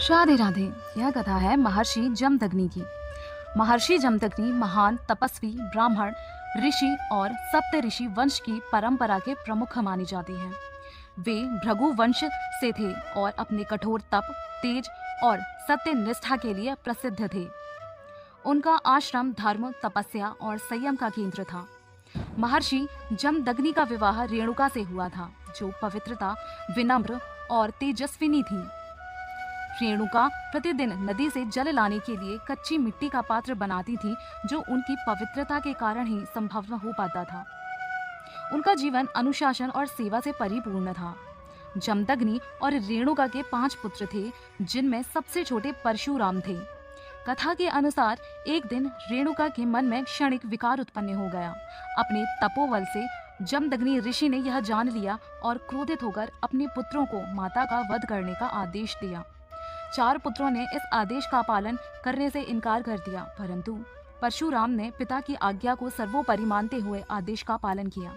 राधे राधे। यह कथा है महर्षि जमदग्नि की। महर्षि जमदग्नि महान तपस्वी, ब्राह्मण, ऋषि और सप्त ऋषि वंश की परंपरा के प्रमुख माने जाते हैं। वे भृगु वंश से थे और अपने कठोर तप, तेज और सत्य निष्ठा के लिए प्रसिद्ध थे। उनका आश्रम धर्म, तपस्या और संयम का केंद्र था। महर्षि जमदग्नि का विवाह रेणुका से हुआ था, जो पवित्रता, विनम्र और तेजस्विनी थी। रेणुका प्रतिदिन नदी से जल लाने के लिए कच्ची मिट्टी का पात्र बनाती थी, जो उनकी पवित्रता के कारण ही संभव हो पाता था। उनका जीवन अनुशासन और सेवा से परिपूर्ण था। जमदग्नि और रेणुका के 5 पुत्र थे, जिनमें सबसे छोटे परशुराम थे। कथा के अनुसार एक दिन रेणुका के मन में क्षणिक विकार उत्पन्न हो गया। अपने तपोबल से जमदग्नि ऋषि ने यह जान लिया और क्रोधित होकर अपने पुत्रों को माता का वध करने का आदेश दिया। 4 पुत्रों ने इस आदेश का पालन करने से इनकार कर दिया, परंतु परशुराम ने पिता की आज्ञा को सर्वोपरि मानते हुए आदेश का पालन किया।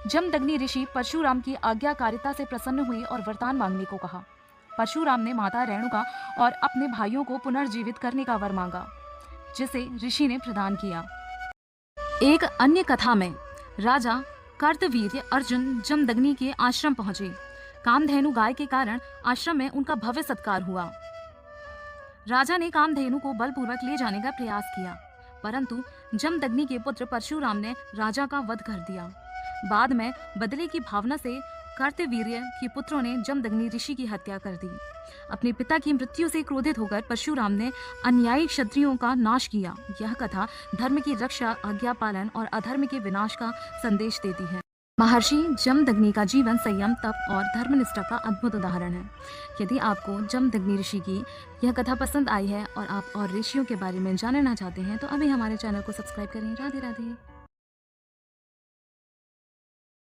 जमदग्नि ऋषि परशुराम की आज्ञाकारिता से प्रसन्न हुए और वरदान मांगने को कहा। परशुराम ने माता रेणुका और अपने भाइयों को पुनर्जीवित करने का वर मांगा, जिसे ऋषि ने प्रदान किया। एक अन्य कथा में राजा कार्तवीर्य अर्जुन जमदग्नि के आश्रम पहुंचे। कामधेनु गाय के कारण आश्रम में उनका भव्य सत्कार हुआ। राजा ने कामधेनु को बलपूर्वक ले जाने का प्रयास किया, परंतु जमदग्नि के पुत्र परशुराम ने राजा का वध कर दिया। बाद में बदले की भावना से कार्तवीर्य के पुत्रों ने जमदग्नि ऋषि की हत्या कर दी। अपने पिता की मृत्यु से क्रोधित होकर परशुराम ने अन्यायी क्षत्रियों का नाश किया। यह कथा धर्म की रक्षा, आज्ञा पालन और अधर्म के विनाश का संदेश देती है। महर्षि जमदग्नि का जीवन संयम, तप और धर्मनिष्ठा का अद्भुत उदाहरण है। यदि आपको जमदग्नि ऋषि की यह कथा पसंद आई है और आप और ऋषियों के बारे में जानना चाहते हैं, तो अभी हमारे चैनल को सब्सक्राइब करें। राधे राधे।